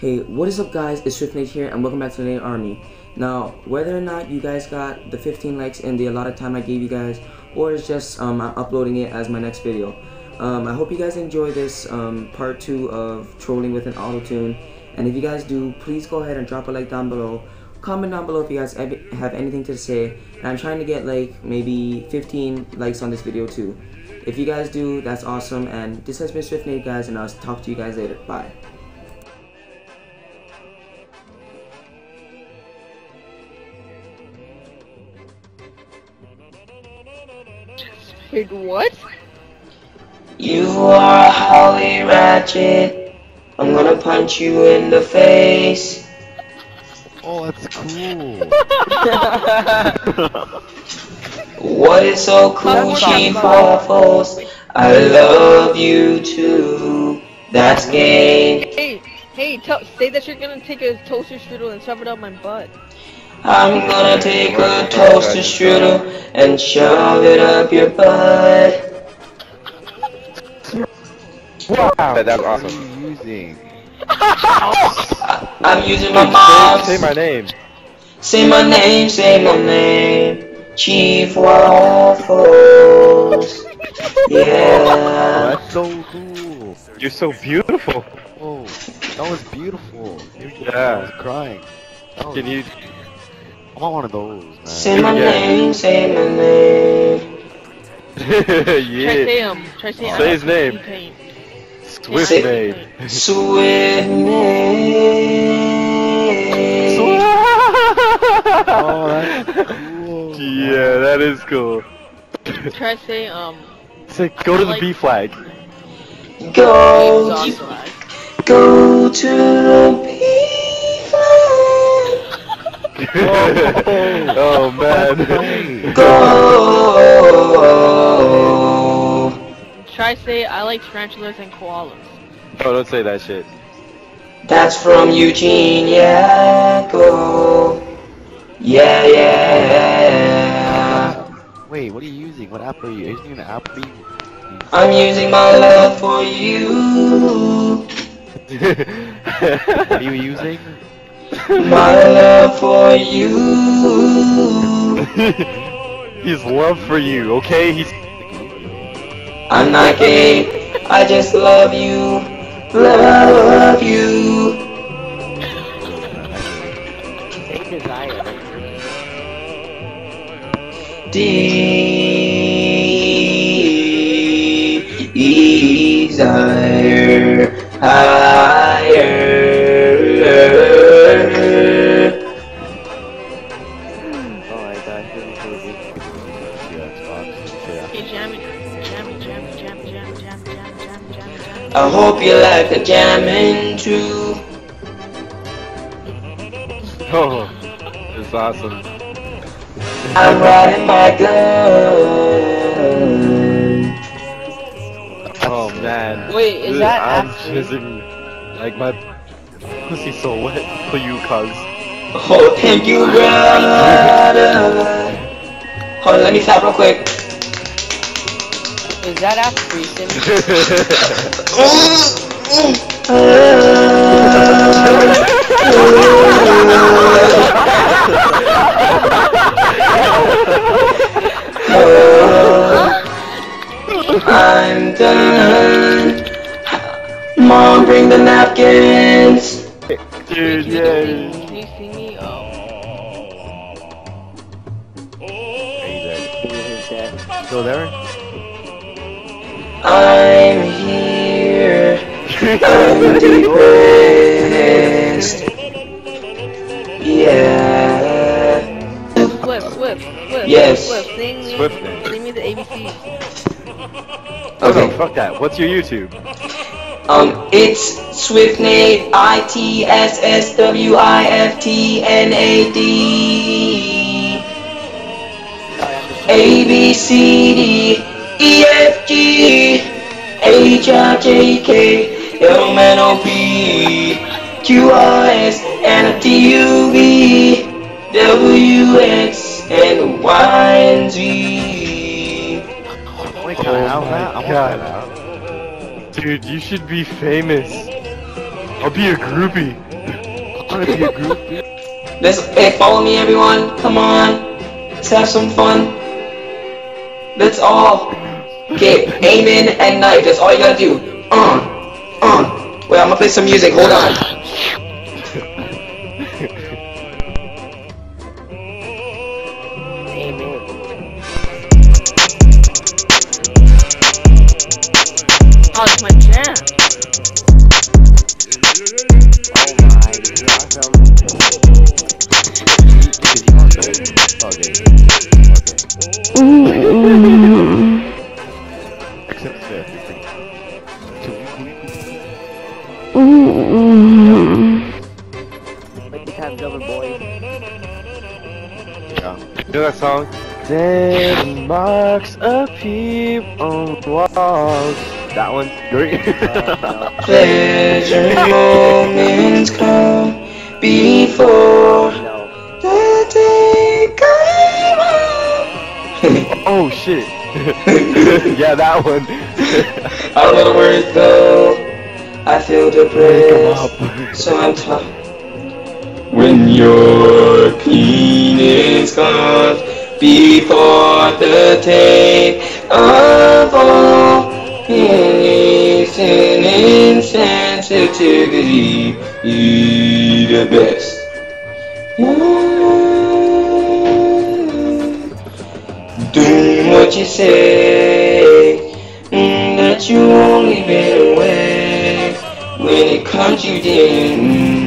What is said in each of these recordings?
Hey, what is up guys, it's SwiftNate here and welcome back to the Army. Now, whether or not you guys got the 15 likes in the allotted time I gave you guys, or it's just I'm uploading it as my next video. I hope you guys enjoy this part 2 of trolling with an auto-tune. And if you guys do, please go ahead and drop a like down below. Comment down below if you guys have anything to say. And I'm trying to get like maybe 15 likes on this video too. If you guys do, that's awesome. And this has been SwiftNate guys, and I'll talk to you guys later. Bye. Wait, what? You are highly ratchet. I'm gonna punch you in the face. Oh, that's cool. What is so cool, Chief Waffles? I love you too. That's gay. Hey, say that you're gonna take a toaster strudel and shove it up my butt. I'm gonna take a toaster strudel and shove it up your butt. Wow, that's what awesome. are you using? I'm using my mom's. Say my name. Say my name, say my name. Chief Waffles. Yeah. That's so cool. You're so beautiful. Oh, that was beautiful. Yeah. I was crying. Can you? I want one of those, man. Say my Yeah. name, say my name. Yeah. Try say Say his name. SwiftNate. Sweet name. Oh, that's cool. Yeah, that is cool. Try say Say, go to the B flag. Go, exhaust flag. go to the B Oh man. Go. Try say I like tarantulas and koalas. Oh, don't say that shit. That's from Eugene, yeah, go. Yeah, yeah. Wait, what are you using? What app are you using? An app? What are you? I'm using my love for you. What are you using? My love for you. He's love for you, okay? He's. I'm not gay, I just love you. Love you. Desire higher. Oh my god, Okay, jam. I hope you like the jamming too. Oh, it's awesome. I'm riding my gun. Oh man. Wait, is that I'm after? jizzing. Like my pussy's so wet for you, cuz. Oh, thank you, brother. Hold on, let me stop real quick. Is that after freezing? I'm done. Mom, bring the napkins. Dude, Can yeah. you see me? Oh. Still there? I'm here. I'm depressed. Yeah. Swift. Yes. Sing me the ABCs. Okay, Okay. fuck that. What's your YouTube? It's SwiftNate, ITSSWIFTNAD. ABCD, EFG, HIJK, LMNOP, QRS, and TUV, WX, and Y and Z. Wait, can I have that? I want God. that. Dude, you should be famous. I'll be a groupie. wanna be a groupie? Hey, follow me, everyone. Come on. Let's have some fun. Let's all. Okay, aim in and knife. That's all you gotta do. Wait, I'm gonna play some music. Hold on. Amen. Oh, it's my jam. Oh my, this is awesome. Okay. Except Smith, it's like... Like the time double boy. Yeah. You know that song? Dead marks appear on walls. That one? Great. Pleasure moments come before No. the day comes. Oh shit. Yeah, that one. I don't know where to go. I feel Wake 'em depressed, up. so I'm tired. When your penis comes before the take of all feelings and insensitivity, the best. Doing what you say, that you only been away. When it comes you did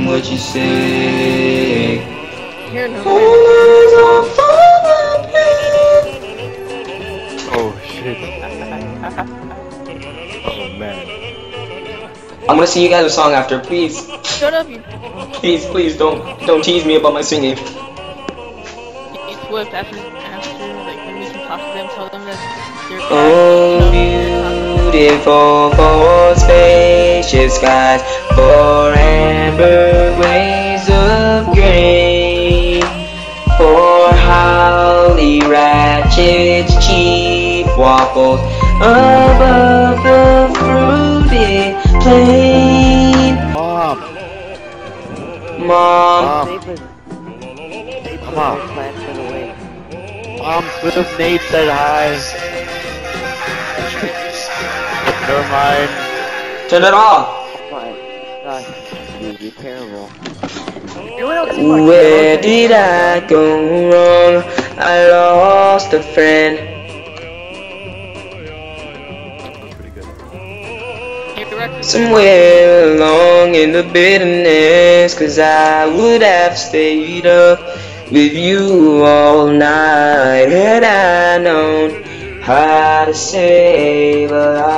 what you say. Here, no. Oh shit. Oh man. I'm gonna sing you guys a song after, please. Shut up, you. Please don't tease me about my singing. Eat Swift after, like, when we can talk to them, tell them that they're bad. Oh, beautiful for spacious skies, for amber waves of grain, for holly ratchets, chief waffles above the fruited plain. Mom. Mom. Come on. Mom, Swift Nate said hi. Never mind. Turn it off. You're terrible. Where did I go wrong? I lost a friend. Somewhere along in the bitterness, 'cause I would have stayed up with you all night had I known how to say, but I